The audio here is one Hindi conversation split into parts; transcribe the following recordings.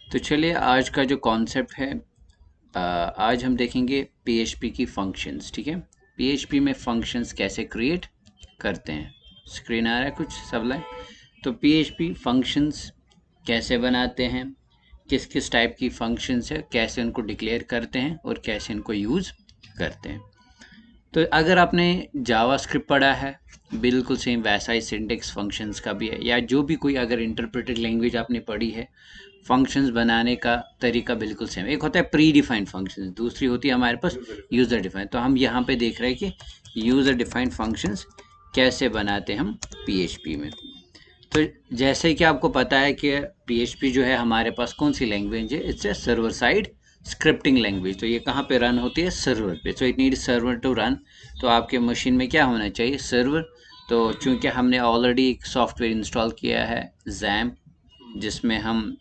तो चलिए आज का जो कॉन्सेप्ट है आज हम देखेंगे पीएचपी की फंक्शंस। ठीक है, पीएचपी में फंक्शंस कैसे क्रिएट करते हैं। स्क्रीन आ रहा है कुछ सब लाइन। तो पीएचपी फंक्शंस कैसे बनाते हैं, किस किस टाइप की फंक्शंस है, कैसे उनको डिक्लेयर करते हैं और कैसे इनको यूज़ करते हैं। तो अगर आपने जावास्क्रिप्ट पढ़ा है, बिल्कुल सेम वैसा ही सिंटेक्स फंक्शंस का भी है, या जो भी कोई अगर इंटरप्रेटेड लैंग्वेज आपने पढ़ी है, फंक्शंस बनाने का तरीका बिल्कुल सेम। एक होता है प्री डिफाइंड फंक्शंस, दूसरी होती है हमारे पास यूज़र डिफाइंड। तो हम यहाँ पे देख रहे हैं कि यूज़र डिफाइंड फंक्शंस कैसे बनाते हैं हम पीएचपी में। तो जैसे कि आपको पता है कि पीएचपी जो है हमारे पास कौन सी लैंग्वेज है, it's a server side scripting language. तो ये कहाँ पे रन होती है, सर्वर पे। So it need server to run. तो आपके मशीन में क्या होना चाहिए, सर्वर। तो चूंकि हमने ऑलरेडी एक सॉफ्टवेयर इंस्टॉल किया है जैम, जिसमें हम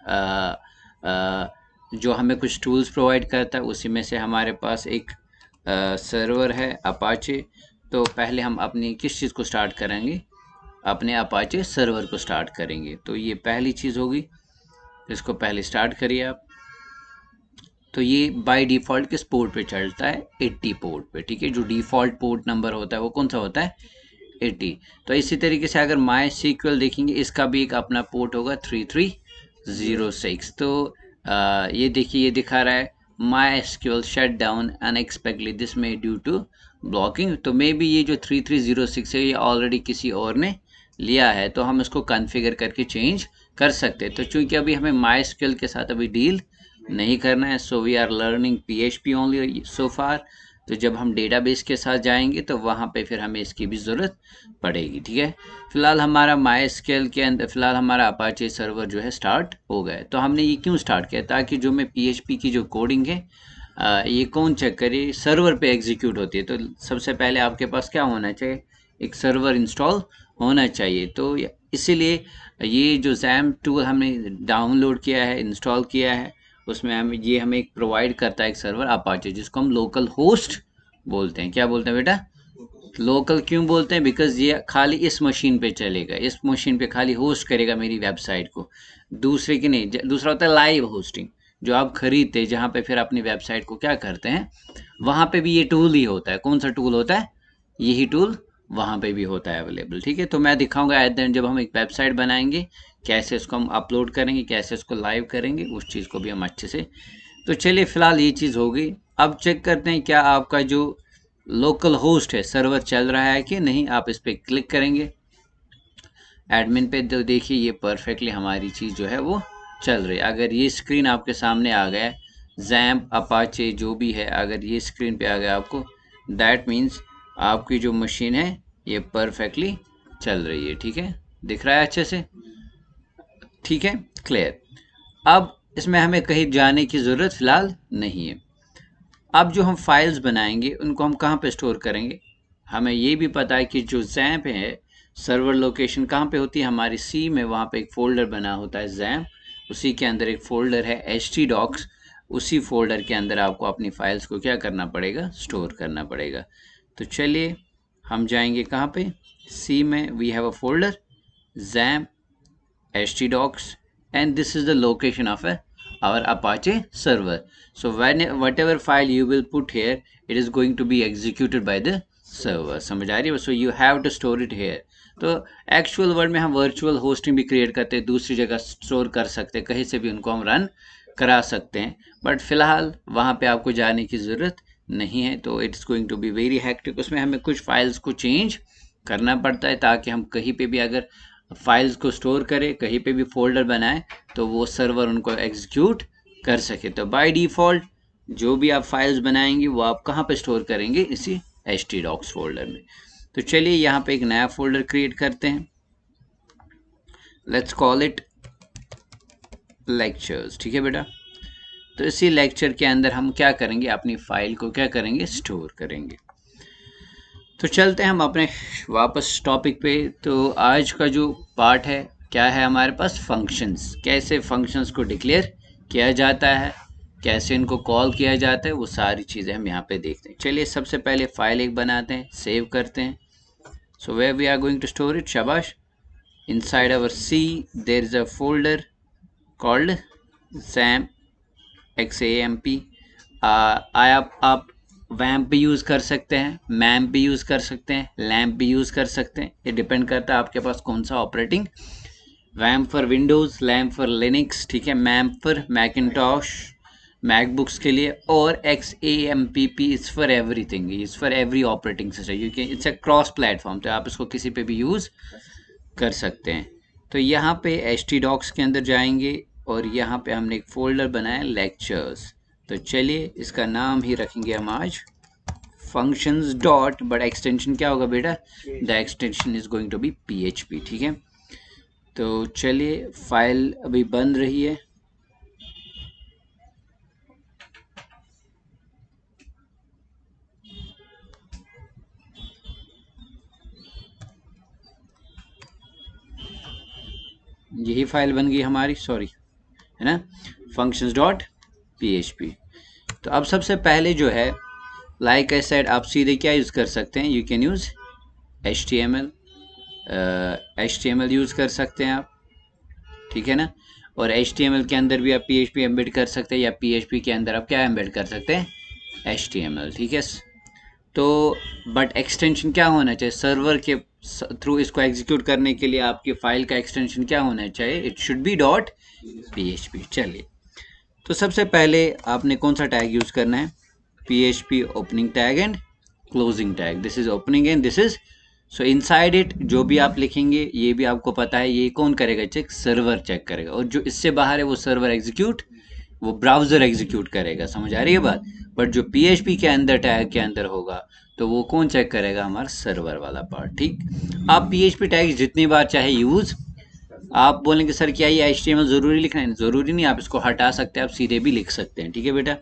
जो हमें कुछ टूल्स प्रोवाइड करता है, उसी में से हमारे पास एक सर्वर है अपाचे। तो पहले हम अपनी किस चीज़ को स्टार्ट करेंगे, अपने अपाचे सर्वर को स्टार्ट करेंगे। तो ये पहली चीज़ होगी, इसको पहले स्टार्ट करिए आप। तो ये बाय डिफ़ॉल्ट किस पोर्ट पे चलता है, 80 पोर्ट पे। ठीक है, जो डिफ़ॉल्ट पोर्ट नंबर होता है वो कौन सा होता है, 80। तो इसी तरीके से अगर माई सीक्वल देखेंगे, इसका भी एक अपना पोर्ट होगा 3306। तो ये देखिए, ये दिखा रहा है MySQL shut down unexpectedly this may due to blocking. तो मे बी ये जो 3306 है ये ऑलरेडी किसी और ने लिया है, तो हम इसको कॉन्फ़िगर करके चेंज कर सकते हैं। तो चूंकि अभी हमें माई एसक्यूएल के साथ अभी डील नहीं करना है, so we are learning PHP only so far. तो जब हम डेटाबेस के साथ जाएंगे तो वहाँ पे फिर हमें इसकी भी ज़रूरत पड़ेगी। ठीक है, फिलहाल हमारा माइस्क्ल के अंदर फिलहाल हमारा अपाचे सर्वर जो है स्टार्ट हो गया है। तो हमने ये क्यों स्टार्ट किया, ताकि जो मैं पीएचपी की जो कोडिंग है ये कौन चेक करे, सर्वर पे एग्जीक्यूट होती है। तो सबसे पहले आपके पास क्या होना चाहिए, एक सर्वर इंस्टॉल होना चाहिए। तो इसीलिए ये जो जैम टूल हमने डाउनलोड किया है, इंस्टॉल किया है, उसमें हमें एक प्रोवाइड करता है एक सर्वर अपाचे, जिसको हम लोकल होस्ट बोलते हैं। क्या बोलते हैं बेटा, लोकल क्यों बोलते हैं, बिकॉज ये खाली इस मशीन पे चलेगा, इस मशीन पे खाली होस्ट करेगा मेरी वेबसाइट को, दूसरे की नहीं। दूसरा होता है लाइव होस्टिंग, जो आप खरीदते हैं, जहाँ पे फिर अपनी वेबसाइट को क्या करते हैं, वहाँ पे भी ये टूल ही होता है। कौन सा टूल होता है, यही टूल वहाँ पे भी होता है अवेलेबल। ठीक है, तो मैं दिखाऊंगा एट द एंड, जब हम एक वेबसाइट बनाएंगे कैसे इसको हम अपलोड करेंगे, कैसे इसको लाइव करेंगे, उस चीज़ को भी हम अच्छे से। तो चलिए फिलहाल ये चीज़ हो गई। अब चेक करते हैं क्या आपका जो लोकल होस्ट है सर्वर चल रहा है कि नहीं। आप इस पर क्लिक करेंगे एडमिन पे, तो देखिए ये परफेक्टली हमारी चीज़ जो है वो चल रही है। अगर ये स्क्रीन आपके सामने आ गया, जैम्प अपाचे जो भी है, अगर ये स्क्रीन पे आ गया आपको, दैट मीन्स आपकी जो मशीन है ये परफेक्टली चल रही है। ठीक है, दिख रहा है अच्छे से, ठीक है, क्लियर। अब इसमें हमें कहीं जाने की ज़रूरत फ़िलहाल नहीं है। अब जो हम फाइल्स बनाएंगे उनको हम कहाँ पे स्टोर करेंगे, हमें ये भी पता है कि जो जैम्प है सर्वर लोकेशन कहाँ पे होती है, हमारी सी में, वहाँ पे एक फ़ोल्डर बना होता है जैम्प, उसी के अंदर एक फ़ोल्डर है htdocs। उसी फोल्डर के अंदर आपको अपनी फाइल्स को क्या करना पड़ेगा, स्टोर करना पड़ेगा। तो चलिए हम जाएंगे कहाँ पे, सी में we have a folder xampp htdocs, and this is the location of our Apache server. So whatever file you will put here, it is going to be executed by the server. समझ आ रही है, so you have to store it here. तो एक्चुअल वर्ड में हम वर्चुअल होस्टिंग भी क्रिएट करते हैं, दूसरी जगह स्टोर कर सकते हैं, कहीं से भी उनको हम रन करा सकते हैं। बट फिलहाल वहाँ पे आपको जाने की ज़रूरत नहीं है। तो it's going to be very hectic, उसमें हमें कुछ फाइल्स को चेंज करना पड़ता है, ताकि हम कहीं पे भी अगर फाइल्स को स्टोर करें, कहीं पे भी फोल्डर बनाए, तो वो सर्वर उनको एग्जीक्यूट कर सके। तो बाय डिफ़ॉल्ट जो भी आप फाइल्स बनाएंगे वो आप कहाँ पे स्टोर करेंगे, इसी htdocs फोल्डर में। तो चलिए यहाँ पे एक नया फोल्डर क्रिएट करते हैं, लेट्स कॉल इट लेक्चर्स। ठीक है बेटा, तो इसी लेक्चर के अंदर हम क्या करेंगे, अपनी फाइल को क्या करेंगे, स्टोर करेंगे। तो चलते हैं हम अपने वापस टॉपिक पे। तो आज का जो पार्ट है क्या है हमारे पास, फंक्शंस। कैसे फंक्शंस को डिक्लेयर किया जाता है, कैसे इनको कॉल किया जाता है, वो सारी चीज़ें हम यहाँ पे देखते हैं। चलिए सबसे पहले फाइल एक बनाते हैं, सेव करते हैं। So where we are going to store it, शाबाश। Inside our C there is a folder called same XAMP। आप वैम्प भी यूज़ कर सकते हैं, मैम्प भी यूज़ कर सकते हैं, लैम्प भी यूज़ कर सकते हैं। ये डिपेंड करता है आपके पास कौन सा operating. Vamp for Windows, lamp for Linux, ठीक है, मैम्प फॉर मैकिनटॉश मैकबुक्स के लिए, और XAMPP is for everything, is for every operating system, क्योंकि इट्स अ क्रॉस प्लेटफॉर्म, तो आप इसको किसी पे भी यूज़ कर सकते हैं। तो यहाँ पे htdocs के अंदर जाएंगे और यहाँ पे हमने एक फोल्डर बनाया लेक्चर्स। तो चलिए इसका नाम ही रखेंगे हम आज फंक्शंस डॉट, बट एक्सटेंशन क्या होगा बेटा, the extension is going to be PHP, ठीक है। तो चलिए फाइल अभी बन रही है। यही फाइल बन गई हमारी, सॉरी, है ना, functions डॉट PHP। तो अब सबसे पहले जो है, लाइक आई सेड, आप सीधे क्या यूज़ कर सकते हैं, you can use HTML use कर सकते हैं आप, ठीक है ना। और HTML के अंदर भी आप PHP एम्बेड कर सकते हैं, या PHP के अंदर आप क्या एम्बेड कर सकते हैं, HTML, ठीक है। तो बट एक्सटेंशन क्या होना चाहिए सर्वर के थ्रू, इसको एग्जीक्यूट करने के लिए आपकी फाइल का एक्सटेंशन क्या होना चाहिए, it should be dot PHP। चलिए, तो सबसे पहले आपने कौन सा टैग यूज़ करना है, PHP opening tag and closing tag. This is opening and this is, so inside it जो भी आप लिखेंगे ये भी आपको पता है, ये कौन करेगा चेक, सर्वर चेक करेगा, और जो इससे बाहर है वो सर्वर एग्जीक्यूट, वो ब्राउज़र एग्जीक्यूट करेगा, समझ आ रही है बात। बट जो PHP के अंदर टैग के अंदर होगा तो वो कौन चेक करेगा, हमारा सर्वर वाला पार्ट, ठीक। आप PHP टैग जितनी बार चाहे यूज़, आप बोलेंगे सर क्या ये HTML ज़रूरी लिखना है, ज़रूरी नहीं, आप इसको हटा सकते हैं, आप सीधे भी लिख सकते हैं, ठीक है बेटा।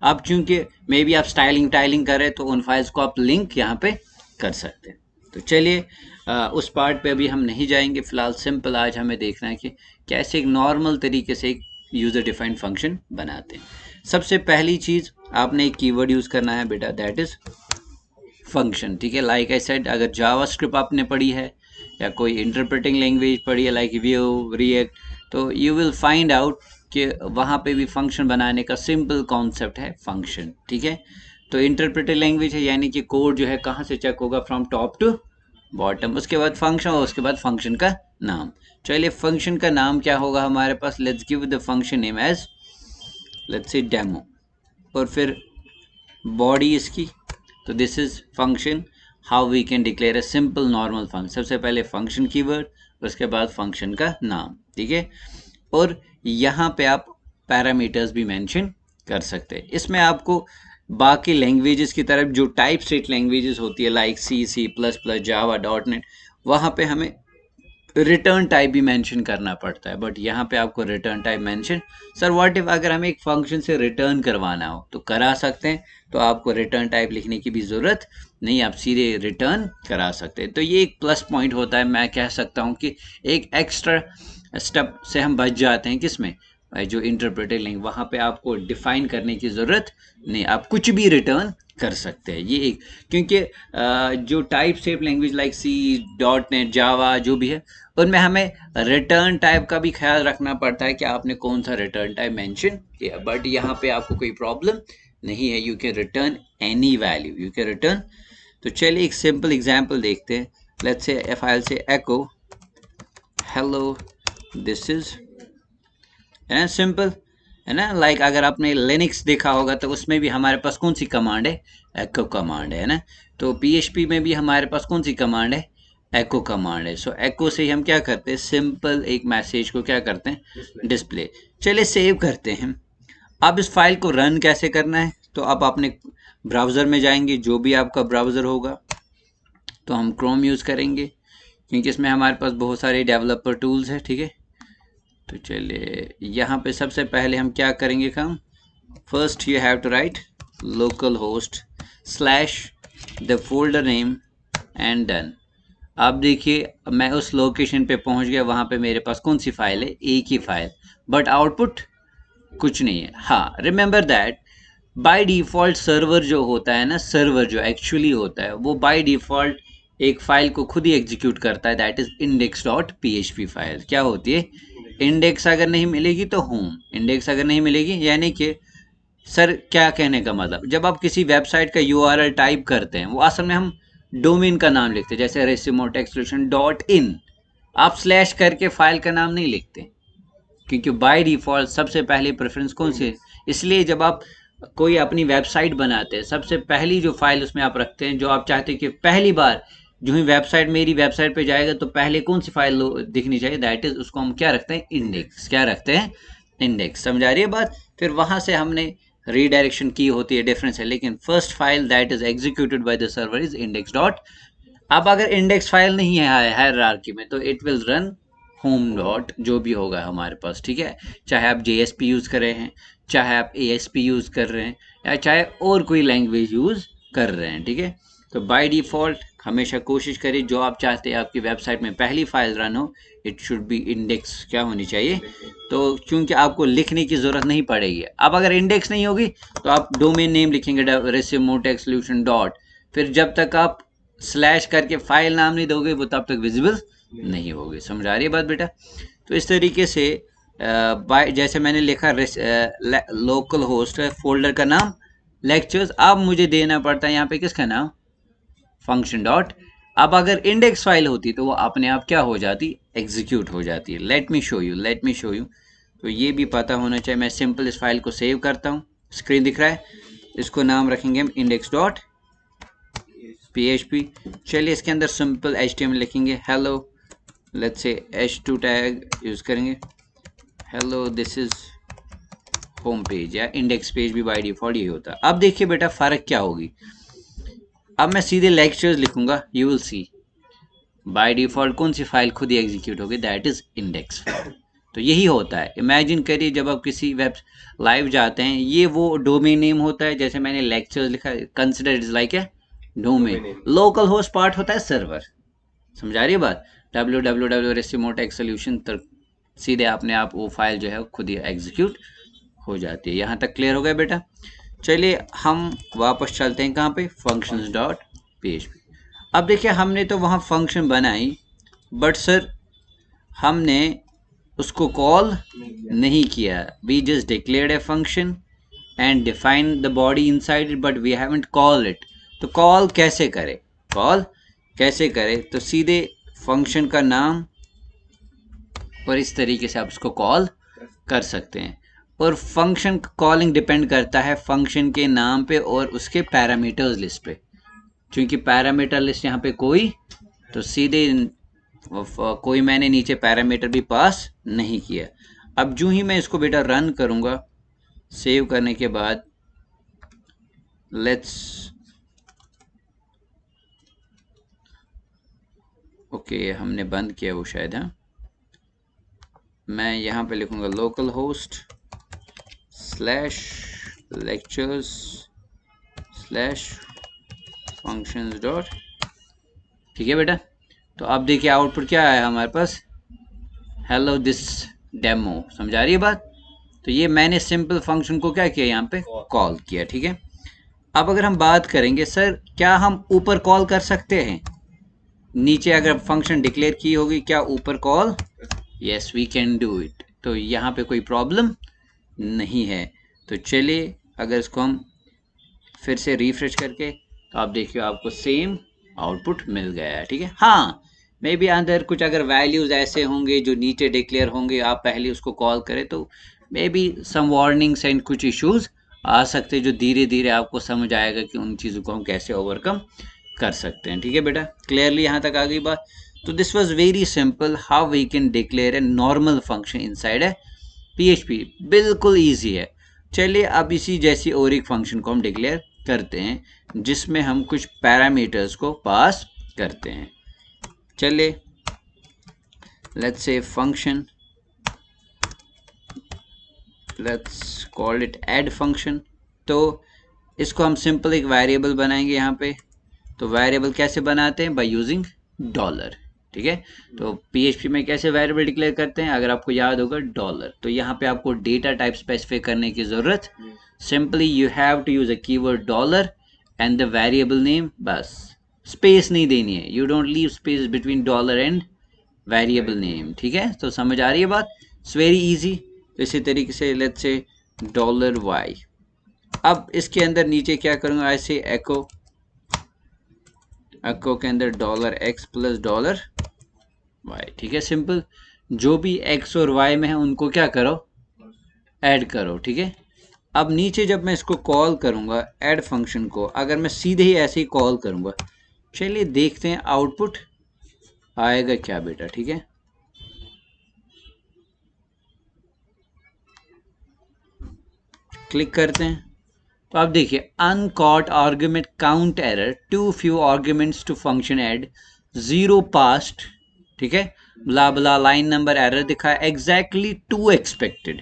आप चूंकि मे बी आप स्टाइलिंग टाइलिंग करें तो उन फाइल्स को आप लिंक यहाँ पे कर सकते हैं। तो चलिए उस पार्ट पे अभी हम नहीं जाएंगे, फिलहाल सिंपल आज हमें देखना है कि कैसे एक नॉर्मल तरीके से एक यूज़र डिफाइंड फंक्शन बनाते हैं। सबसे पहली चीज़ आपने एक कीवर्ड यूज़ करना है बेटा, दैट इज़ फंक्शन, ठीक है। लाइक आई सेड, अगर जावास्क्रिप्ट आपने पढ़ी है या कोई इंटरप्रेटिंग लैंग्वेज पढ़ी है लाइक व्यू, रिएक्ट, तो यू विल फाइंड आउट कि वहाँ पे भी फंक्शन बनाने का सिंपल कॉन्सेप्ट है फंक्शन, ठीक है। तो इंटरप्रेटिंग लैंग्वेज है, यानी कि कोड जो है कहाँ से चेक होगा, फ्रॉम टॉप टू बॉटम, उसके बाद फंक्शन और उसके बाद फंक्शन का नाम। चलिए फंक्शन का नाम क्या होगा हमारे पास, let's give the function name as let's say demo, और फिर बॉडी इसकी, तो this is function, how we can declare a simple normal function. सबसे पहले फंक्शन कीवर्ड, उसके बाद फंक्शन का नाम, ठीक है। और यहाँ पे आप पैरामीटर्स भी मेंशन कर सकते हैं। इसमें आपको बाकी लैंग्वेजेस की तरफ जो टाइप सेट लैंग्वेजेस होती है लाइक C++, जावा, .NET, वहाँ पे हमें रिटर्न टाइप भी मेंशन करना पड़ता है, बट यहाँ पे आपको return type mention, sir what if अगर हमें एक फंक्शन से रिटर्न करवाना हो तो करा सकते हैं, तो आपको रिटर्न टाइप लिखने की भी ज़रूरत नहीं, आप सीधे रिटर्न करा सकते हैं। तो ये एक प्लस पॉइंट होता है, मैं कह सकता हूँ कि एक एक्स्ट्रा स्टेप से हम बच जाते हैं, किसमें, जो इंटरप्रेटेड लैंग्वेज, वहाँ पे आपको डिफाइन करने की ज़रूरत नहीं, आप कुछ भी रिटर्न कर सकते हैं। ये एक, क्योंकि जो type set language like C.NET, जावा जो भी है, उनमें हमें रिटर्न टाइप का भी ख्याल रखना पड़ता है कि आपने कौन सा रिटर्न टाइप मेंशन किया, बट यहाँ पे आपको कोई प्रॉब्लम नहीं है, you can return any value, you can return. तो चलिए एक सिंपल एग्जांपल देखते हैं, let's say if I will say echo hello this is, है ना, सिंपल, है ना। लाइक अगर आपने लिनक्स देखा होगा तो उसमें भी हमारे पास कौन सी कमांड है, एको कमांड है ना। तो PHP में भी हमारे पास कौन सी कमांड है, एको कमांड है। सो एको से ही हम क्या करते हैं, सिंपल एक मैसेज को क्या करते हैं, डिस्प्ले। चलिए सेव करते हैं। अब इस फाइल को रन कैसे करना है, तो आप अपने ब्राउज़र में जाएंगे, जो भी आपका ब्राउज़र होगा, तो हम क्रोम यूज़ करेंगे क्योंकि इसमें हमारे पास बहुत सारे डेवलपर टूल्स है, ठीक है। तो चलिए यहाँ पे सबसे पहले हम क्या करेंगे काम, first you have to write local host slash the folder name and done. आप देखिए मैं उस लोकेशन पे पहुंच गया, वहाँ पे मेरे पास कौन सी फाइल है, एक ही फाइल, बट आउटपुट कुछ नहीं है। हाँ, remember that by default server जो होता है ना, सर्वर जो एक्चुअली होता है वो बाय डिफ़ॉल्ट एक फाइल को खुद ही एग्जीक्यूट करता है, दैट इज index.php फाइल। क्या होती है, इंडेक्स अगर नहीं मिलेगी तो होम, इंडेक्स अगर नहीं मिलेगी यानी कि सर क्या कहने का मतलब, जब आप किसी वेबसाइट का यूआरएल टाइप करते हैं वो असल में हम डोमेन का नाम लिखते हैं, जैसे resume.solution.in, आप स्लैश करके फाइल का नाम नहीं लिखते, क्योंकि बाय डिफॉल्ट सबसे पहले प्रेफरेंस कौन सी है, इसलिए जब आप कोई अपनी वेबसाइट बनाते हैं सबसे पहली जो फाइल उसमें आप रखते हैं, जो आप चाहते हैं कि पहली बार जो ही वेबसाइट मेरी वेबसाइट पे जाएगा तो पहले कौन सी फाइल दिखनी चाहिए, दैट इज उसको हम क्या रखते हैं, इंडेक्स, क्या रखते हैं, इंडेक्स। समझा रही है बात। फिर वहां से हमने रीडायरेक्शन की होती है, डिफरेंस है, लेकिन first file that is executed by the server is index dot. अब अगर इंडेक्स फाइल नहीं है हायरार्की में तो it will run home dot जो भी होगा हमारे पास, ठीक है। चाहे आप JSP यूज़ कर रहे हैं, चाहे आप ASP यूज़ कर रहे हैं, या चाहे और कोई लैंग्वेज यूज़ कर रहे हैं, ठीक है। तो बाय डिफ़ॉल्ट हमेशा कोशिश करिए जो आप चाहते हैं आपकी वेबसाइट में पहली फाइल रन हो, इट शुड बी इंडेक्स क्या होनी चाहिए। तो क्योंकि आपको लिखने की ज़रूरत नहीं पड़ेगी। अब अगर इंडेक्स नहीं होगी तो आप डोमेन नेम लिखेंगे resume.solution डॉट, फिर जब तक आप स्लैश करके फाइल नाम नहीं दोगे वो तब तक विजिबल नहीं होगी। समझ आ रही है बात बेटा। तो इस तरीके से बाय जैसे मैंने लिखा लोकल होस्ट है, फोल्डर का नाम लेक्चर्स, अब मुझे देना पड़ता है यहाँ पे किसका नाम, फंक्शन डॉट। अब अगर इंडेक्स फाइल होती तो वो अपने आप क्या हो जाती, एग्जीक्यूट हो जाती है। Let me show you. तो ये भी पता होना चाहिए। मैं सिंपल इस फाइल को सेव करता हूँ, स्क्रीन दिख रहा है, इसको नाम रखेंगे हम इंडेक्स डॉट PHP। चलिए इसके अंदर सिंपल HTML लिखेंगे, hello, let's say H2 tag use करेंगे, hello this is home page, या इंडेक्स पेज भी बाय डिफॉल्ट यही होता है। अब देखिए बेटा फ़र्क क्या होगी, अब मैं सीधे लेक्चर्स लिखूंगा, you will C by default कौन सी फाइल खुद ही एग्जीक्यूट होगी, दैट इज इंडेक्स फाइल। तो यही होता है। इमेजिन करिए जब आप किसी वेब लाइव जाते हैं, ये वो डोमेन नेम होता है, जैसे मैंने लेक्चर्स लिखा, consider is like a domain. Local host part होता है सर्वर। समझा रही है बात। www.resume.solution तक सीधे अपने आप वो फाइल जो है खुद ही एग्जीक्यूट हो जाती है। यहाँ तक क्लियर हो गया बेटा। चलिए हम वापस चलते हैं कहाँ पे, फंक्शंस डॉट PHP। अब देखिए हमने तो वहाँ फंक्शन बनाई, बट सर हमने उसको कॉल नहीं किया। We just declared a function and define the body inside it, but we haven't call it. तो कॉल कैसे करें, तो सीधे फंक्शन का नाम और इस तरीके से आप उसको कॉल कर सकते हैं। और फंक्शन कॉलिंग डिपेंड करता है फंक्शन के नाम पे और उसके पैरामीटर्स लिस्ट पे, क्योंकि पैरामीटर लिस्ट यहाँ पे कोई, तो सीधे कोई मैंने नीचे पैरामीटर भी पास नहीं किया। अब जो ही मैं इसको बेटा रन करूँगा, सेव करने के बाद लेट्स ओके हमने बंद किया वो शायद, हाँ। मैं यहाँ पे लिखूँगा local host slash lectures slash functions dot, ठीक है बेटा। तो अब देखिए आउटपुट क्या आया हमारे पास, हेलो दिस डेमो। समझा रही है बात। तो ये मैंने सिंपल फंक्शन को क्या किया, यहाँ पे कॉल किया, ठीक है। अब अगर हम बात करेंगे सर क्या हम ऊपर कॉल कर सकते हैं, नीचे अगर फंक्शन डिक्लेयर की होगी क्या ऊपर call, yes we can do it. तो यहाँ पे कोई प्रॉब्लम नहीं है। तो चलिए अगर इसको हम फिर से रिफ्रेश करके, तो आप देखिए आपको सेम आउटपुट मिल गया है, ठीक है। हाँ मे बी अंदर कुछ अगर वैल्यूज ऐसे होंगे जो नीचे डिक्लेयर होंगे, आप पहले उसको कॉल करें तो may be some warnings and कुछ इश्यूज आ सकते हैं, जो धीरे धीरे आपको समझ आएगा कि उन चीज़ों को हम कैसे ओवरकम कर सकते हैं, ठीक है बेटा। क्लियरली यहाँ तक आ गई बात। तो this was very simple how we can declare a normal function inside a PHP, बिल्कुल ईजी है। चलिए अब इसी जैसी और एक फंक्शन को हम डिक्लेयर करते हैं जिसमें हम कुछ पैरामीटर्स को पास करते हैं। चलिए let's say function, let's call it add function. तो इसको हम सिंपल एक वेरिएबल बनाएंगे यहाँ पे। तो वेरिएबल कैसे बनाते हैं, बाय यूजिंग डॉलर, ठीक है। तो PHP में कैसे वेरिएबल डिक्लेयर करते हैं, अगर आपको याद होगा डॉलर। तो यहाँ पे आपको डेटा टाइप स्पेसिफाई करने की जरूरत, simply you have to use a keyword dollar and the variable name, बस स्पेस नहीं देनी है, you don't leave space between dollar and variable name, ठीक है। तो समझ आ रही है बात। It's very easy. तो इसी तरीके से लेट्स से $y। अब इसके अंदर नीचे क्या करूँगा, ऐसे एको के अंदर $x प्लस $y। ठीक है, सिंपल। जो भी x और y में है उनको क्या करो, ऐड करो। ठीक है, अब नीचे जब मैं इसको कॉल करूँगा ऐड फंक्शन को, अगर मैं सीधे ही ऐसे ही कॉल करूँगा, चलिए देखते हैं आउटपुट आएगा क्या बेटा। ठीक है, क्लिक करते हैं तो आप देखिए uncaught argument count error, too few arguments to function add, 0 passed. ठीक है, blah blah line number error दिखा, exactly two expected,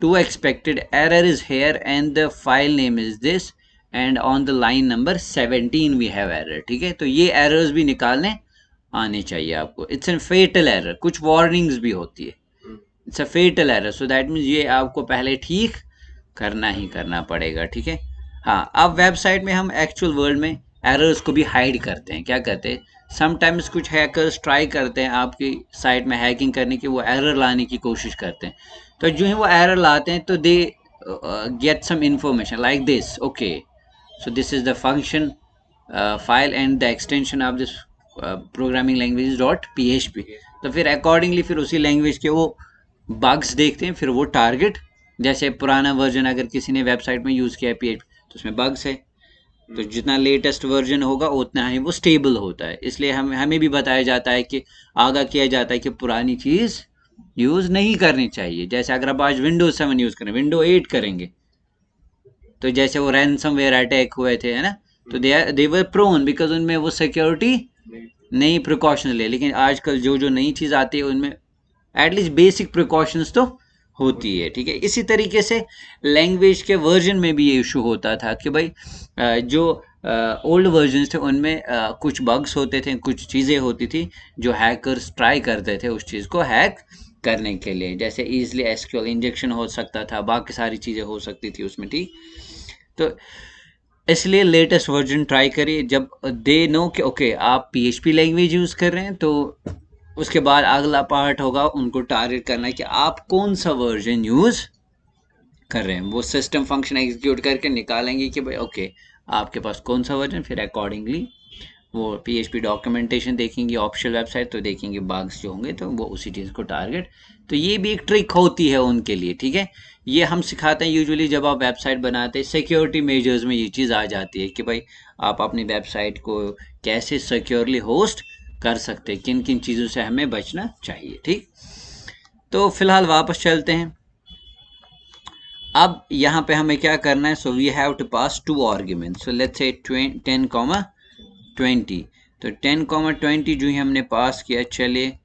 two expected error is here and the file name is this and on the line number 17 we have error. ठीक है, तो ये एरर्स भी निकालने आने चाहिए आपको। इट्स एन फेटल एरर, कुछ वार्निंग्स भी होती है, it's a fatal error, so that means ये आपको पहले ठीक करना ही करना पड़ेगा। ठीक है, हाँ, अब वेबसाइट में हम एक्चुअल वर्ल्ड में एरर्स को भी हाइड करते हैं। क्या करते हैं, समटाइम्स कुछ हैकर्स ट्राई करते हैं आपकी साइट में हैकिंग करने की, वो एरर लाने की कोशिश करते हैं। तो जो है वो एरर लाते हैं तो they get some information like this, okay, so this is the function file and the extension of this programming language is .php। तो फिर अकॉर्डिंगली फिर उसी लैंग्वेज के वो बग्स देखते हैं, फिर वो टारगेट, जैसे पुराना वर्जन अगर किसी ने वेबसाइट में यूज़ किया है PHP तो उसमें बग्स है, तो जितना लेटेस्ट वर्जन होगा उतना ही वो स्टेबल होता है। इसलिए हमें भी बताया जाता है कि आगाह किया जाता है कि पुरानी चीज़ यूज़ नहीं करनी चाहिए। जैसे अगर आप आज विंडोज 7 यूज़ करें, विंडो 8 करेंगे, तो जैसे वो रैनसमवेयर अटैक हुए थे, है ना, तो दे वर प्रोन बिकॉज उनमें वो सिक्योरिटी नई प्रिकॉशन ले। लेकिन आजकल जो जो नई चीज़ आती है उनमें एटलीस्ट बेसिक प्रिकॉशंस तो होती है। ठीक है, इसी तरीके से लैंग्वेज के वर्जन में भी ये इशू होता था कि भाई जो ओल्ड वर्जन थे उनमें कुछ बग्स होते थे, कुछ चीज़ें होती थी जो हैकर्स ट्राई करते थे उस चीज़ को हैक करने के लिए, जैसे ईजिली SQL इंजेक्शन हो सकता था, बाकी सारी चीज़ें हो सकती थी उसमें। ठीक, तो इसलिए लेटेस्ट वर्जन ट्राई करिए। जब दे नो कि ओके आप PHP लैंग्वेज यूज़ कर रहे हैं, तो उसके बाद अगला पार्ट होगा उनको टारगेट करना है कि आप कौन सा वर्जन यूज़ कर रहे हैं। वो सिस्टम फंक्शन एग्जीक्यूट करके निकालेंगे कि भाई ओके आपके पास कौन सा वर्जन, फिर अकॉर्डिंगली वो PHP डॉक्यूमेंटेशन देखेंगे, ऑफिशियल वेबसाइट तो देखेंगे बग्स जो होंगे तो वो उसी चीज़ को टारगेट। तो ये भी एक ट्रिक होती है उनके लिए। ठीक है, ये हम सिखाते हैं यूजुअली जब आप वेबसाइट बनाते हैं, सिक्योरिटी मेजर्स में ये चीज़ आ जाती है कि भाई आप अपनी वेबसाइट को कैसे सिक्योरली होस्ट कर सकते हैं, किन किन चीज़ों से हमें बचना चाहिए। ठीक, तो फिलहाल वापस चलते हैं। अब यहाँ पे हमें क्या करना है, so we have to pass 2 arguments, so let's say 10,20। तो 10,20 जो ही हमने पास किया, चलिए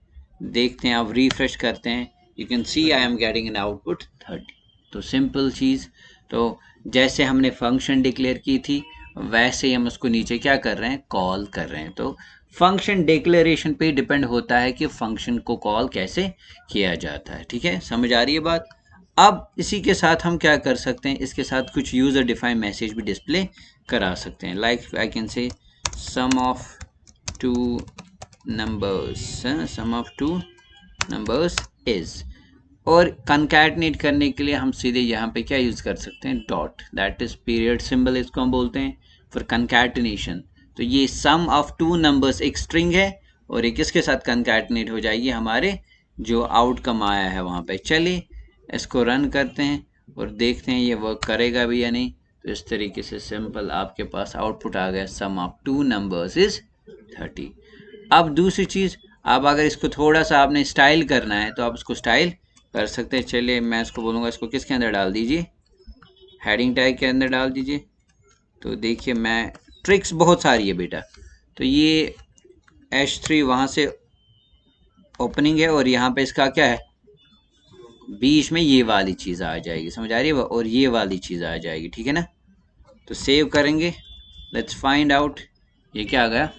देखते हैं, अब रिफ्रेश करते हैं, you can see I am getting an output 30। तो सिंपल चीज़, तो जैसे हमने फंक्शन डिक्लेयर की थी वैसे ही हम उसको नीचे क्या कर रहे हैं, कॉल कर रहे हैं। तो फंक्शन डिक्लेरेशन पे डिपेंड होता है कि फंक्शन को कॉल कैसे किया जाता है। ठीक है, समझ आ रही है बात। अब इसी के साथ हम क्या कर सकते हैं, इसके साथ कुछ यूज़र डिफाइंड मैसेज भी डिस्प्ले करा सकते हैं, like I can say sum of two numbers is, और कंकैटिनेट करने के लिए हम सीधे यहाँ पे क्या यूज़ कर सकते हैं, dot, that is period symbol इसको हम बोलते हैं फॉर कंकैटिनेशन। तो ये सम ऑफ 2 नंबर्स एक स्ट्रिंग है और एक इसके साथ कंकैटिनेट हो जाएगी हमारे जो आउटकम आया है वहाँ पे। चलिए इसको रन करते हैं और देखते हैं ये वर्क करेगा भी या नहीं। तो इस तरीके से सिंपल आपके पास आउटपुट आ गया, सम ऑफ 2 नंबर्स इज 30। अब दूसरी चीज़, अब अगर इसको थोड़ा सा आपने स्टाइल करना है तो आप इसको स्टाइल कर सकते हैं। चलिए मैं इसको बोलूँगा, इसको किसके अंदर डाल दीजिए, हेडिंग टैग के अंदर डाल दीजिए। तो देखिए मैं, ट्रिक्स बहुत सारी है बेटा। तो ये H3 वहाँ से ओपनिंग है और यहाँ पे इसका क्या है, बीच में ये वाली चीज़ आ जाएगी, समझ आ रही है, और ये वाली चीज़ आ जाएगी। ठीक है ना, तो सेव करेंगे, लेट्स फाइंड आउट, ये क्या आ गया,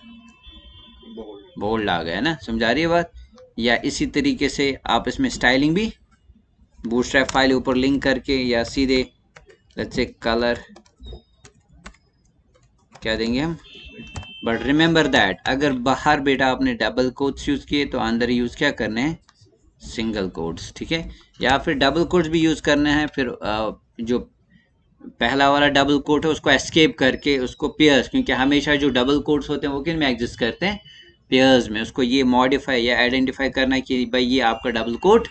बोल्ड आ गया ना, समझ आ रही है बात। या इसी तरीके से आप इसमें स्टाइलिंग भी बूटस्ट्रैप फाइल ऊपर लिंक करके, या सीधे लेट्स से कलर क्या देंगे हम, बट रिमेंबर दैट अगर बाहर बेटा आपने डबल कोट्स यूज़ किए तो अंदर यूज़ क्या करने हैं, सिंगल कोट्स, ठीक है, या फिर डबल कोट्स भी यूज़ करना है, फिर जो पहला वाला डबल कोट है उसको एस्केप करके उसको पेयर्स, क्योंकि हमेशा जो डबल कोट्स होते हैं वो किन में एग्जिस्ट करते हैं, पेयर्स में, उसको ये मॉडिफाई या आइडेंटिफाई करना है कि भाई ये आपका डबल कोट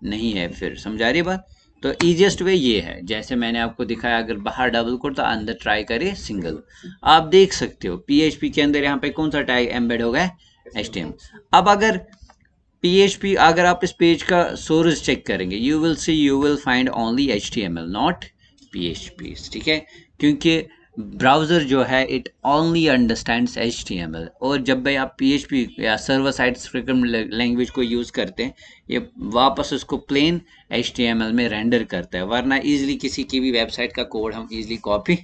नहीं है। फिर समझा रही बात। तो ईजिएस्ट वे ये है, जैसे मैंने आपको दिखाया, अगर बाहर डबल कोट तो अंदर ट्राई करिए सिंगल। आप देख सकते हो PHP के अंदर यहाँ पे कौन सा टैग एम्बेड हो गया, HTML। अब अगर PHP, अगर आप इस पेज का सोर्स चेक करेंगे, you will find only HTML not PHP, ठीक है, क्योंकि ब्राउज़र जो है इट ओनली अंडरस्टैंड्स HTML, और जब भाई आप PHP या सर्वर साइड स्क्रिप्ट लैंग्वेज को यूज़ करते हैं, ये वापस उसको प्लेन HTML में रेंडर करता है, वरना इजीली किसी की भी वेबसाइट का कोड हम इजीली कॉपी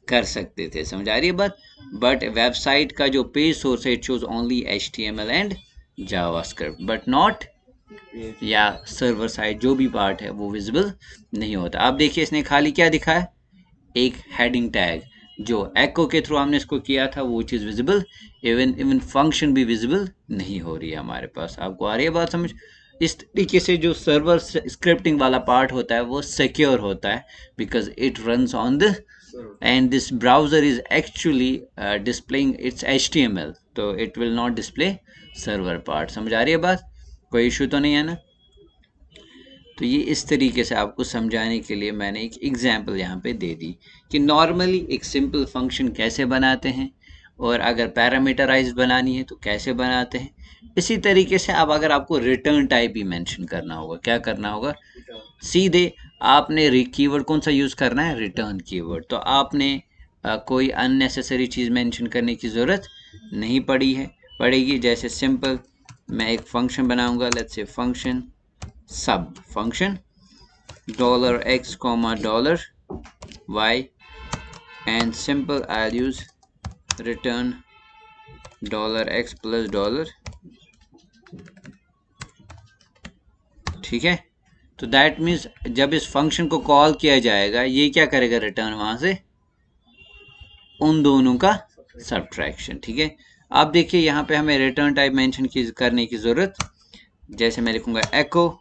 कर सकते थे। समझा रही है बात। बट वेबसाइट का जो पेज सोर्स है it shows only HTML and JavaScript, but not, या सर्वर साइड जो भी पार्ट है वो विजिबल नहीं होता। आप देखिए इसने खाली क्या दिखाया, एक हेडिंग टैग, जो एको के थ्रू हमने इसको किया था वो चीज़ विजिबल, इवन फंक्शन भी विजिबल नहीं हो रही है हमारे पास। आपको आ रही है बात समझ। इस तरीके से जो सर्वर स्क्रिप्टिंग वाला पार्ट होता है वो सिक्योर होता है, because it runs on the, and this browser is actually displaying its HTML, तो it will not display server part। समझ आ रही है बात, कोई इशू तो नहीं है ना। तो ये इस तरीके से आपको समझाने के लिए मैंने एक एग्जांपल यहाँ पे दे दी कि नॉर्मली एक सिंपल फंक्शन कैसे बनाते हैं, और अगर पैरामीटराइज बनानी है तो कैसे बनाते हैं। इसी तरीके से अब अगर आपको रिटर्न टाइप भी मेंशन करना होगा, क्या करना होगा, सीधे आपने कीवर्ड कौन सा यूज़ करना है, रिटर्न कीवर्ड। तो आपने कोई अननेसेसरी चीज़ मेंशन करने की ज़रूरत नहीं पड़ेगी। जैसे सिंपल मैं एक फंक्शन बनाऊंगा, लेट्स से फंक्शन सब function $x, $y, and simple I'll use return $x plus $, ठीक है। तो दैट मीन्स जब इस फंक्शन को कॉल किया जाएगा ये क्या करेगा, रिटर्न वहां से उन दोनों का सब्ट्रैक्शन, ठीक है। अब देखिए यहाँ पे हमें रिटर्न टाइप मेंशन करने की ज़रूरत, जैसे मैं लिखूंगा एको,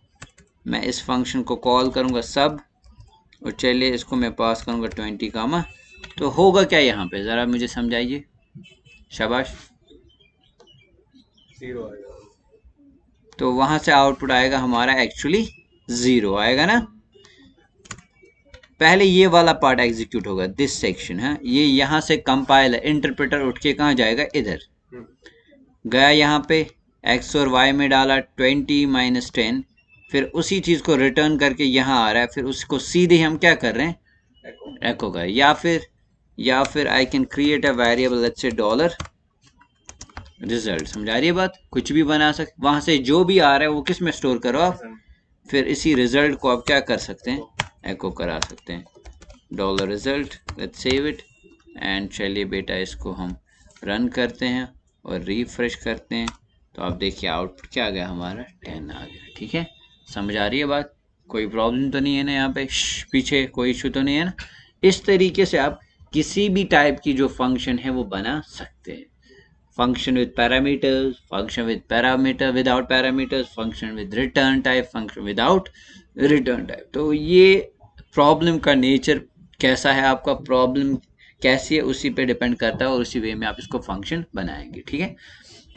मैं इस फंक्शन को कॉल करूंगा सब, और चलिए इसको मैं पास करूंगा 20, तो होगा क्या यहाँ पे, ज़रा मुझे समझाइए, शाबाश। 0 आएगा, तो वहां से आउटपुट आएगा हमारा एक्चुअली 0 आएगा ना। पहले ये वाला पार्ट एग्जीक्यूट होगा, दिस सेक्शन है, ये यहाँ से कंपाइलर इंटरप्रेटर उठ के कहाँ जाएगा, इधर गया, यहाँ पे x और y में डाला 20 - 10, फिर उसी चीज़ को रिटर्न करके यहाँ आ रहा है, फिर उसको सीधे हम क्या कर रहे हैं, एको कर, या फिर I can create a variable, let's say $result. समझा रही है बात, कुछ भी बना सकते, वहां से जो भी आ रहा है वो किस में स्टोर करो आप, फिर इसी रिजल्ट को आप क्या कर सकते हैं, एको करा सकते हैं, $result, let's save it, and चलिए बेटा इसको हम रन करते हैं और रिफ्रेश करते हैं, तो आप देखिए आउटपुट क्या आ गया हमारा, 10 आ गया, ठीक है। समझ आ रही है बात, कोई प्रॉब्लम तो नहीं है ना यहाँ पे, पीछे कोई इशू तो नहीं है ना। इस तरीके से आप किसी भी टाइप की जो फंक्शन है वो बना सकते हैं, function with parameters, function with without parameters, function with return type, function without return type। तो ये प्रॉब्लम का नेचर कैसा है, आपका प्रॉब्लम कैसी है उसी पे डिपेंड करता है, और उसी वे में आप इसको फंक्शन बनाएंगे, ठीक है।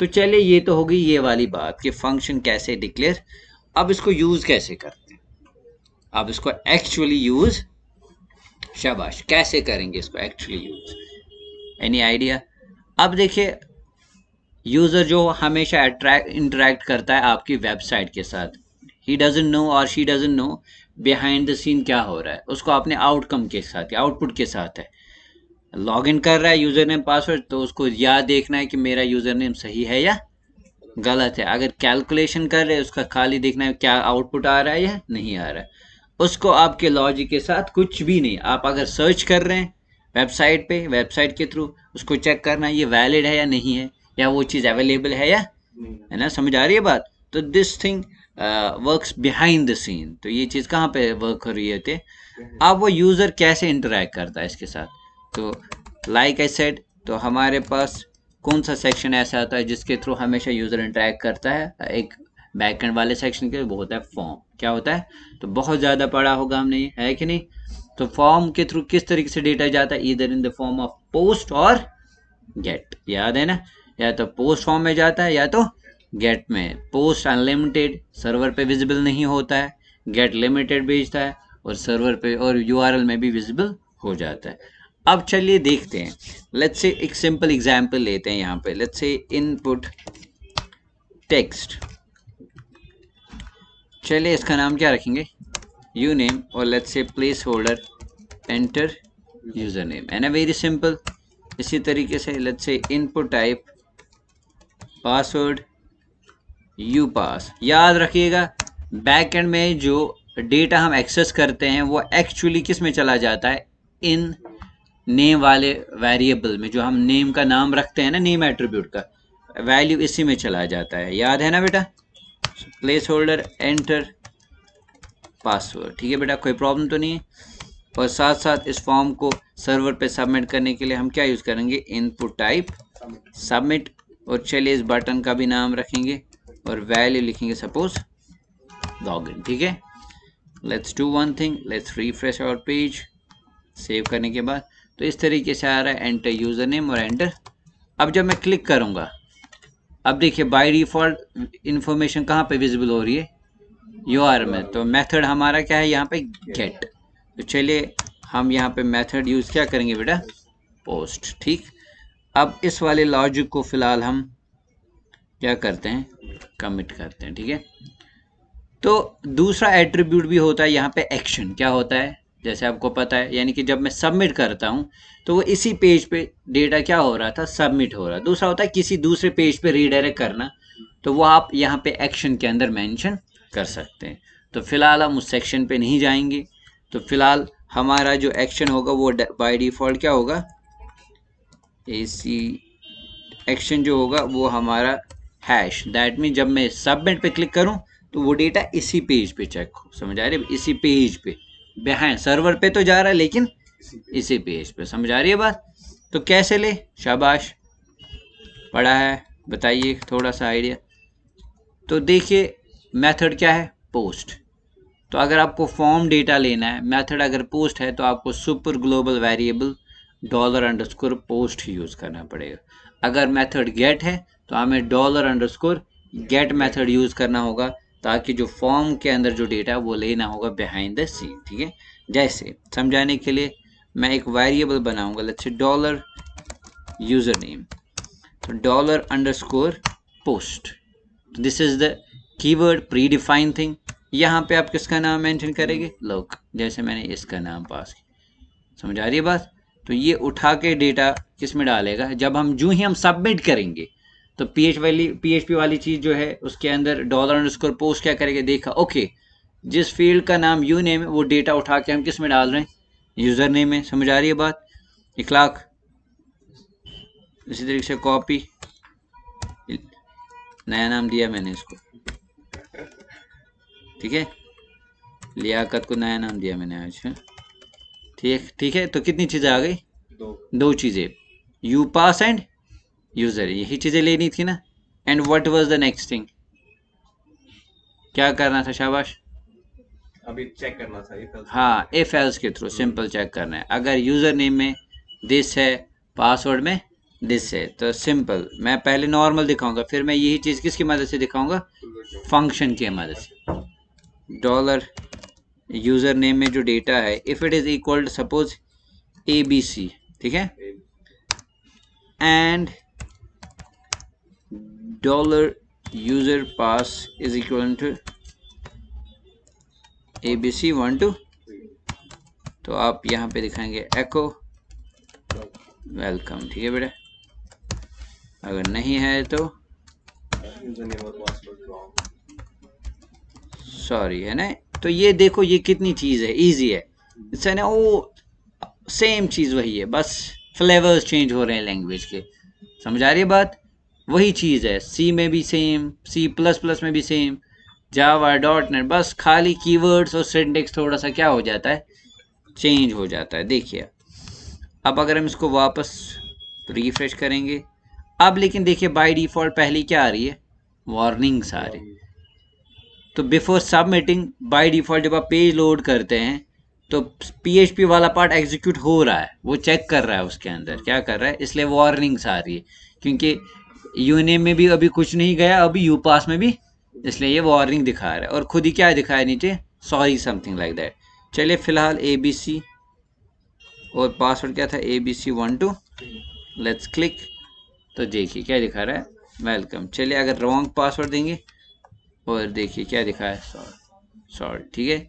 तो चलिए ये तो हो गई ये वाली बात कि फंक्शन कैसे डिक्लेयर, अब इसको यूज कैसे करते हैं, अब इसको एक्चुअली यूज, शाबाश, कैसे करेंगे इसको एक्चुअली यूज, एनी आइडिया। अब देखिए यूज़र जो हमेशा इंटरेक्ट करता है आपकी वेबसाइट के साथ, ही डजंट नो और she doesn't know behind the scene क्या हो रहा है, उसको अपने आउटकम के साथ या आउटपुट के साथ है, लॉग इन कर रहा है यूज़र नेम पासवर्ड, तो उसको यह देखना है कि मेरा यूज़र नेम सही है या गलत है। अगर कैलकुलेशन कर रहे हैं उसका खाली देखना है क्या आउटपुट आ रहा है या नहीं आ रहा है, उसको आपके लॉजिक के साथ कुछ भी नहीं। आप अगर सर्च कर रहे हैं वेबसाइट पे, वेबसाइट के थ्रू उसको चेक करना ये वैलिड है या नहीं है, या वो चीज़ अवेलेबल है या, है ना, समझ आ रही है बात। तो this thing works behind the scene, तो ये चीज़ कहाँ पे वर्क हो रही है, अब वो यूज़र कैसे इंटरेक्ट करता है इसके साथ। तो लाइक आई सेड, तो हमारे पास कौन सा सेक्शन ऐसा आता है जिसके थ्रू हमेशा यूज़र इंटरेक्ट करता है, एक बैकएंड वाले सेक्शन के लिए वो होता है फॉर्म। क्या होता है? तो बहुत ज़्यादा पढ़ा होगा हमने, ये है कि नहीं? तो फॉर्म के थ्रू किस तरीके से डेटा जाता है? Either in the form of post और गेट, याद है ना? या तो पोस्ट फॉर्म में जाता है या तो गेट में। पोस्ट अनलिमिटेड सर्वर पे विजिबल नहीं होता है, गेट लिमिटेड भेजता है, और सर्वर पे और यूआरएल में भी विजिबल हो जाता है। अब चलिए देखते हैं, लेट्स से एक सिंपल एग्जांपल लेते हैं यहाँ पे। लेट्स से इनपुट टेक्स्ट, चलिए इसका नाम क्या रखेंगे? यू नेम, और let's say place holder enter user name, है ना? Very simple. इसी तरीके से let's say input type password you pass. याद रखिएगा बैकएंड में जो डेटा हम एक्सेस करते हैं वो एक्चुअली किस में चला जाता है? इन नेम वाले वेरिएबल में, जो हम नेम का नाम रखते हैं ना, नेम एट्रीब्यूट का वैल्यू इसी में चला जाता है। याद है ना बेटा? प्लेस होल्डर एंटर पासवर्ड, ठीक है बेटा, कोई प्रॉब्लम तो नहीं है? और साथ साथ इस फॉर्म को सर्वर पे सबमिट करने के लिए हम क्या यूज़ करेंगे? Input type submit. और चलिए इस बटन का भी नाम रखेंगे और वैल्यू लिखेंगे सपोज लॉगिन, ठीक है? Let's do one thing, let's refresh our page. Save करने के बाद तो इस तरीके से आ रहा है, एंटर यूज़र नेम और एंटर। अब जब मैं क्लिक करूँगा, अब देखिए बाय डिफ़ॉल्ट इंफॉर्मेशन कहाँ पे विजिबल हो रही है? यूआरएल में। तो मेथड हमारा क्या है यहाँ पे? गेट। तो चलिए हम यहाँ पे मेथड यूज़ क्या करेंगे बेटा? पोस्ट, ठीक। अब इस वाले लॉजिक को फिलहाल हम क्या करते हैं? कमिट करते हैं, ठीक है? तो दूसरा एट्रीब्यूट भी होता है यहाँ पे एक्शन। क्या होता है? जैसे आपको पता है, यानी कि जब मैं सबमिट करता हूँ तो वो इसी पेज पे डेटा क्या हो रहा था? सबमिट हो रहा। दूसरा होता है किसी दूसरे पेज पे रीडायरेक्ट करना, तो वो आप यहाँ पे एक्शन के अंदर मेंशन कर सकते हैं। तो फिलहाल हम उस सेक्शन पे नहीं जाएंगे। तो फिलहाल हमारा जो एक्शन होगा वो बाय डिफ़ॉल्ट क्या होगा? एसी एक्शन जो होगा वो हमारा हैश। दैट मीन जब मैं सबमिट पे क्लिक करूं तो वो डेटा इसी पेज पे चेक हो। समझ आ रही है? इसी पेज पे, बिहाइंड सर्वर पे तो जा रहा है लेकिन इसी पेज पे। समझ आ रही है बात? तो कैसे ले? शाबाश, पढ़ा है, बताइए थोड़ा सा आइडिया। तो देखिए मेथड क्या है? पोस्ट। तो अगर आपको फॉर्म डेटा लेना है, मेथड अगर पोस्ट है, तो आपको सुपर ग्लोबल वेरिएबल $_ पोस्ट ही यूज़ करना पड़ेगा। अगर मेथड गेट है तो हमें $_ गेट मेथड यूज़ करना होगा, ताकि जो फॉर्म के अंदर जो डेटा है वो लेना होगा बिहाइंड द सीन, ठीक है? जैसे समझाने के लिए मैं एक वेरिएबल बनाऊंगा, लेट्स से $यूजर नेम, तो $_ this is the keyword pre define thing. यहाँ पे आप किसका नाम मेंशन करेंगे? लुक, जैसे मैंने इसका नाम पास किया। समझ आ रही है बात? तो ये उठा के डेटा किस में डालेगा? जब हम जो ही हम सबमिट करेंगे तो पीएचपी वाली चीज़ जो है उसके अंदर $_ पोस्ट क्या करेगा? देखा, ओके, जिस फील्ड का नाम यू नेम है वो डेटा उठा के हम किस में डाल रहे हैं? यूज़र नेम में। समझ आ रही है बात? इखलाक, इसी तरीके से कॉपी, नया नाम दिया मैंने इसको, ठीक है? लियाकत को नया नाम दिया मैंने आज। ठीक है। तो कितनी चीज़ें आ गई? दो चीज़ें, यू पास एंड यूज़र, यही चीज़ें लेनी थी ना। And what was the next thing? क्या करना था? शाबाश, अभी चेक करना था। हाँ, इफ एल्स के थ्रू सिंपल चेक करना है। अगर यूज़र नेम में दिस है, पासवर्ड में दिस है, तो सिंपल मैं पहले नॉर्मल दिखाऊंगा, फिर मैं यही चीज़ किसकी मदद से दिखाऊंगा? फंक्शन की मदद से। डॉलर यूज़र नेम में जो डेटा है, if it is equal suppose ABC, ठीक है? And $user pass is equal to ABC 1 2, तो आप यहाँ पे दिखाएंगे एको वेलकम, ठीक है बेटा? अगर नहीं है तो सॉरी, है ना? तो ये देखो, ये कितनी चीज़ है, इजी है, इससे ना वो सेम चीज़ वही है, बस फ्लेवर्स चेंज हो रहे हैं लैंग्वेज के। समझ आ रही है बात? वही चीज़ है, सी में भी सेम, C++ में भी सेम, जावा .NET, बस खाली कीवर्ड्स और सिंटेक्स थोड़ा सा क्या हो जाता है? चेंज हो जाता है। देखिए अब अगर हम इसको वापस रिफ्रेश करेंगे, अब लेकिन देखिए बाय डिफ़ॉल्ट पहली क्या आ रही है? वार्निंग्स आ रही है। तो बिफोर सबमिटिंग बाय डिफॉल्ट जब आप पेज लोड करते हैं तो PHP वाला पार्ट एग्जीक्यूट हो रहा है, वो चेक कर रहा है उसके अंदर क्या कर रहा है, इसलिए वार्निंग्स आ रही है, क्योंकि यूनेम में भी अभी कुछ नहीं गया, अभी यूपास में भी, इसलिए ये वार्निंग दिखा रहा है। और खुद ही क्या दिखा है नीचे, सॉरी समथिंग लाइक दैट। चलिए फिलहाल ABC और पासवर्ड क्या था, ABC12, लेट्स क्लिक। तो देखिए क्या दिखा रहा है, वेलकम। चलिए अगर रॉन्ग पासवर्ड देंगे और देखिए क्या दिखा है, सॉरी। ठीक है,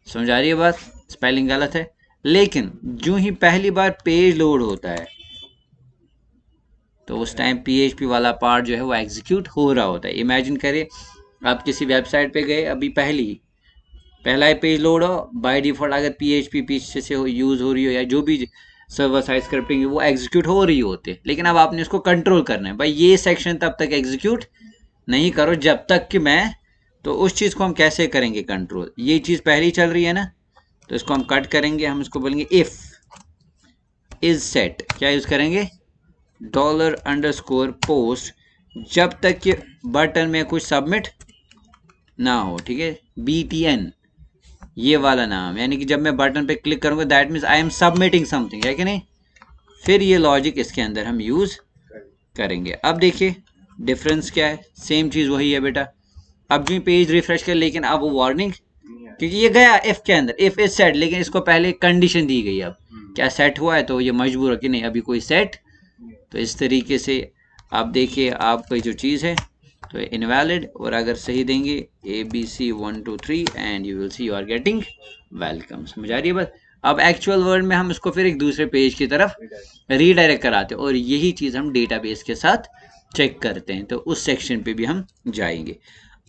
समझ आ रही है बात, स्पेलिंग गलत है। लेकिन जो ही पहली बार पेज लोड होता है तो उस टाइम PHP वाला पार्ट जो है वो एग्जीक्यूट हो रहा होता है। इमेजिन करिए आप किसी वेबसाइट पे गए, अभी पहला ही पेज लोड हो, बाय डिफॉल्ट अगर PHP पीछे से यूज हो रही हो या जो भी सर्वर साइड स्क्रिप्टिंग है वो एग्जीक्यूट हो रही होती, लेकिन अब आपने इसको कंट्रोल करना है, भाई ये सेक्शन तब तक एग्जीक्यूट नहीं करो जब तक कि मैं, तो उस चीज़ को हम कैसे करेंगे कंट्रोल, ये चीज़ पहले ही चल रही है ना, तो इसको हम कट करेंगे, हम इसको बोलेंगे इफ इज सेट, क्या यूज करेंगे, $_post, जब तक कि बटन में कुछ सबमिट ना हो। ठीक है, BTN ये वाला नाम, यानी कि जब मैं बटन पे क्लिक करूंगा that means I am submitting something, है कि नहीं। फिर ये लॉजिक इसके अंदर हम यूज करेंगे। अब देखिए डिफरेंस क्या है, सेम चीज वही है बेटा। अब जो पेज रिफ्रेश कर, लेकिन अब वो वार्निंग, क्योंकि ये गया इफ के अंदर, इफ इज सेट, लेकिन इसको पहले कंडीशन दी गई, अब क्या सेट हुआ है तो ये मजबूर है कि नहीं अभी कोई सेट। तो इस तरीके से आप देखिए आपकी जो चीज़ है तो इनवैलिड, और अगर सही देंगे ABC123 and you will see you are getting welcome. समझ आ रही है बात। अब एक्चुअल वर्ड में हम इसको फिर एक दूसरे पेज की तरफ रीडायरेक्ट कराते हैं, और यही चीज़ हम डेटाबेस के साथ चेक करते हैं, तो उस सेक्शन पे भी हम जाएंगे।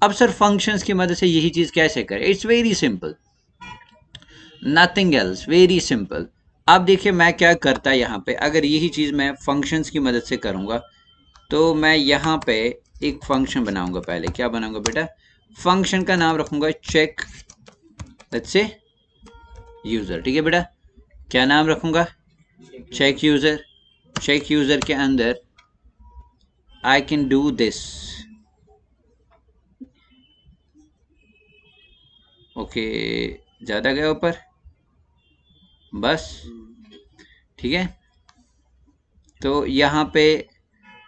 अब सर फंक्शंस की मदद से यही चीज़ कैसे करें, it's very simple, nothing else, very simple. अब देखिए मैं क्या करता है यहाँ पे, अगर यही चीज़ मैं फंक्शंस की मदद से करूँगा तो मैं यहाँ पे एक फंक्शन बनाऊंगा। पहले क्या बनाऊंगा बेटा, फंक्शन का नाम रखूंगा चेक, लेट्स से यूज़र। ठीक है बेटा, क्या नाम रखूंगा, चेक यूज़र। चेक यूज़र के अंदर I can do this, okay, ज़्यादा गया ऊपर, बस ठीक है। तो यहाँ पे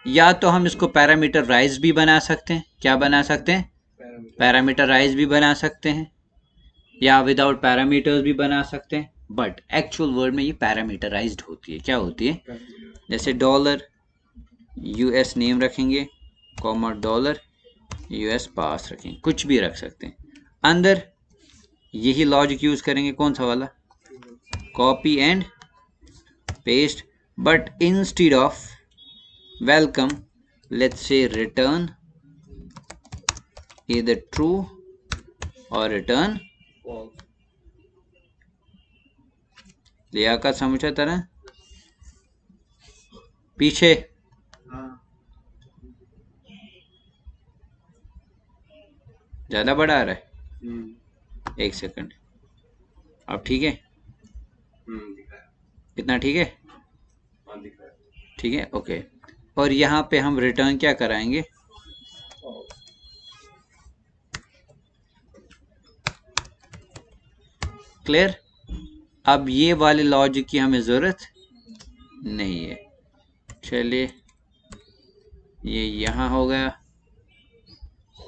या तो हम इसको पैरामीटराइज भी बना सकते हैं, क्या बना सकते हैं, पैरामीटराइज भी बना सकते हैं, या विदाउट पैरामीटर्स भी बना सकते हैं, बट एक्चुअल वर्ड में ये पैरामीटराइज्ड होती है। क्या होती है, जैसे $US नेम रखेंगे, कॉमा $US पास रखेंगे, कुछ भी रख सकते हैं। अंदर यही लॉजिक यूज करेंगे, कौन सा वाला, copy and paste, but instead of welcome let's say return either true और रिटर्न false। लियाकत समझा तरह पीछे, ज्यादा बड़ा आ रहा है, एक सेकंड, अब ठीक है, कितना ठीक है, ठीक है, ओके। और यहाँ पे हम रिटर्न क्या कराएंगे, क्लियर। अब ये वाले लॉजिक की हमें ज़रूरत नहीं है। चलिए ये यहाँ हो गया।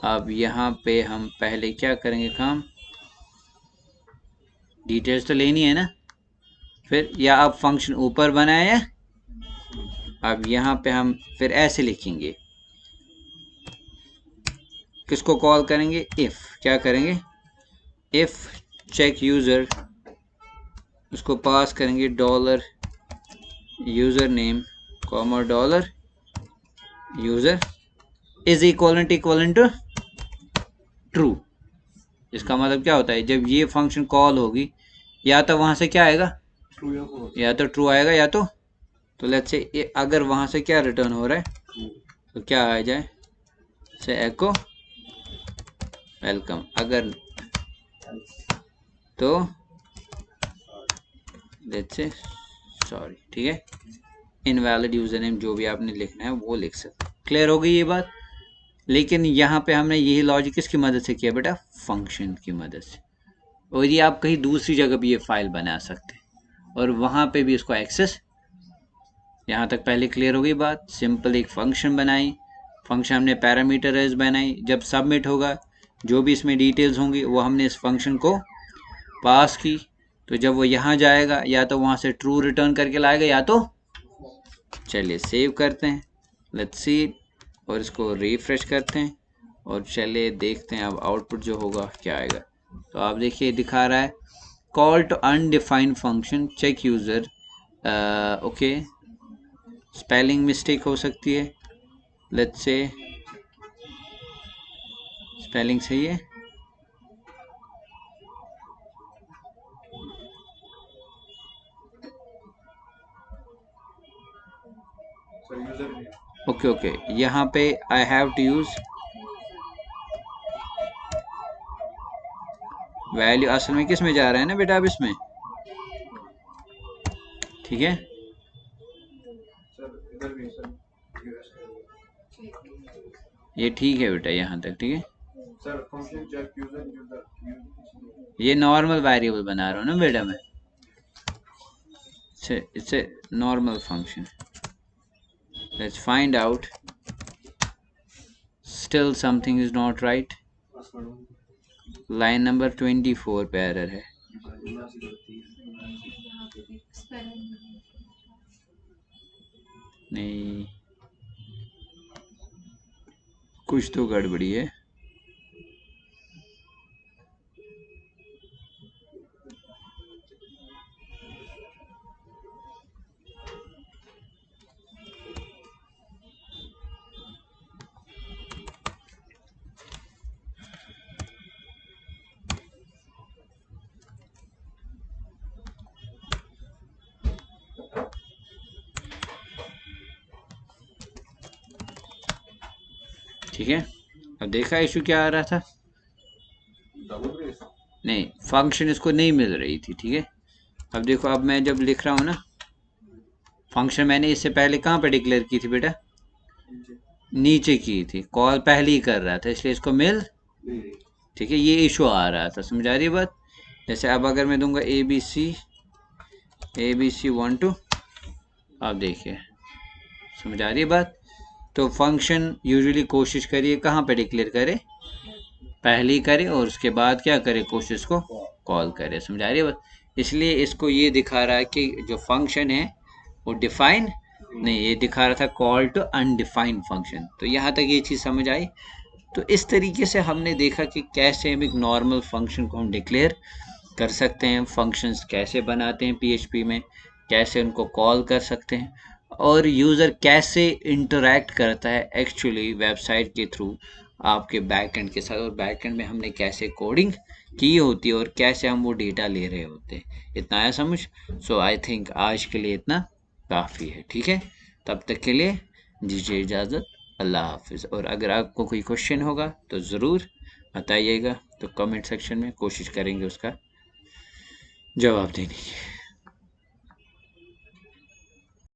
अब यहाँ पे हम पहले क्या करेंगे काम, डिटेल्स तो लेनी है ना, फिर या आप फंक्शन ऊपर बनाए, अब यहाँ पे हम फिर ऐसे लिखेंगे, किसको कॉल करेंगे, इफ़, क्या करेंगे, इफ़ चेक यूज़र, उसको पास करेंगे $user name, comma $user is equal to true. इसका मतलब क्या होता है, जब ये फंक्शन कॉल होगी या तो वहां से क्या आएगा, या तो ट्रू आएगा, या तो लेट्स से अगर वहां से क्या रिटर्न हो रहा है तो क्या आ जाए, से एको वेलकम, अगर तो लेट्स से सॉरी। ठीक है, इनवैलिड यूजर नेम जो भी आपने लिखना है वो लिख सकते। क्लियर हो गई ये बात। लेकिन यहाँ पे हमने यही लॉजिक किसकी मदद से किया बेटा, फंक्शन की मदद से। और ये आप कहीं दूसरी जगह भी ये फाइल बना सकते हैं और वहाँ पे भी इसको एक्सेस। यहाँ तक पहले क्लियर हो गई बात। सिंपल एक फंक्शन बनाई, फंक्शन हमने पैरामीटराइज बनाई, जब सबमिट होगा जो भी इसमें डिटेल्स होंगी वो हमने इस फंक्शन को पास की, तो जब वो यहाँ जाएगा या तो वहाँ से ट्रू रिटर्न करके लाएगा या तो, चलिए सेव करते हैं, लेट्स सी, और इसको रिफ्रेश करते हैं और चलिए देखते हैं अब आउटपुट जो होगा क्या आएगा। तो आप देखिए दिखा रहा है call to undefined function check user, okay, spelling mistake हो सकती है, लेट्स से स्पेलिंग सही है, ओके ओके, यहाँ पे I have to use value, असल में किस में जा रहा है ना बेटा अब इसमें, ठीक है, ये ठीक है बेटा यहाँ तक, ठीक है। ये नॉर्मल वेरिएबल बना रहा हूँ ना बेटा मैं, it's a normal function. Let's find out. Still something is not right. Line number 24 पे error है। नहीं, कुछ तो गड़बड़ी है। ठीक है, अब देखा इशू क्या आ रहा था, नहीं फंक्शन इसको नहीं मिल रही थी, ठीक है। अब देखो, अब मैं जब लिख रहा हूँ ना, फंक्शन मैंने इससे पहले कहाँ पे डिक्लेयर की थी बेटा, नीचे की थी, कॉल पहले ही कर रहा था, इसलिए इसको मिल, ठीक है, ये इशू आ रहा था, समझ आ रही है बात। जैसे अब अगर मैं दूंगा ABC 1 2, आप देखिए समझ आ रही है बात। तो फंक्शन यूजुअली कोशिश करिए कहाँ पे डिक्लेयर करे, पहले ही करे और उसके बाद क्या करे, कोशिश को कॉल करे, समझ आ रही है बात। इसलिए इसको ये दिखा रहा है कि जो फंक्शन है वो डिफाइन नहीं, ये दिखा रहा था कॉल टू अनडिफाइंड फंक्शन। तो यहाँ तक ये चीज़ समझ आई। तो इस तरीके से हमने देखा कि कैसे हम एक नॉर्मल फंक्शन को हम डिक्लेयर कर सकते हैं, फंक्शंस कैसे बनाते हैं PHP में, कैसे उनको कॉल कर सकते हैं, और यूज़र कैसे इंटरैक्ट करता है एक्चुअली वेबसाइट के थ्रू आपके बैकएंड के साथ, और बैकएंड में हमने कैसे कोडिंग की होती है और कैसे हम वो डेटा ले रहे होते हैं। इतना आया समझ। सो आई थिंक आज के लिए इतना काफ़ी है, ठीक है। तब तक के लिए दीजिए इजाज़त, अल्लाह हाफिज़। और अगर आपको कोई क्वेश्चन होगा तो ज़रूर बताइएगा, तो कमेंट सेक्शन में कोशिश करेंगे उसका जवाब देने की।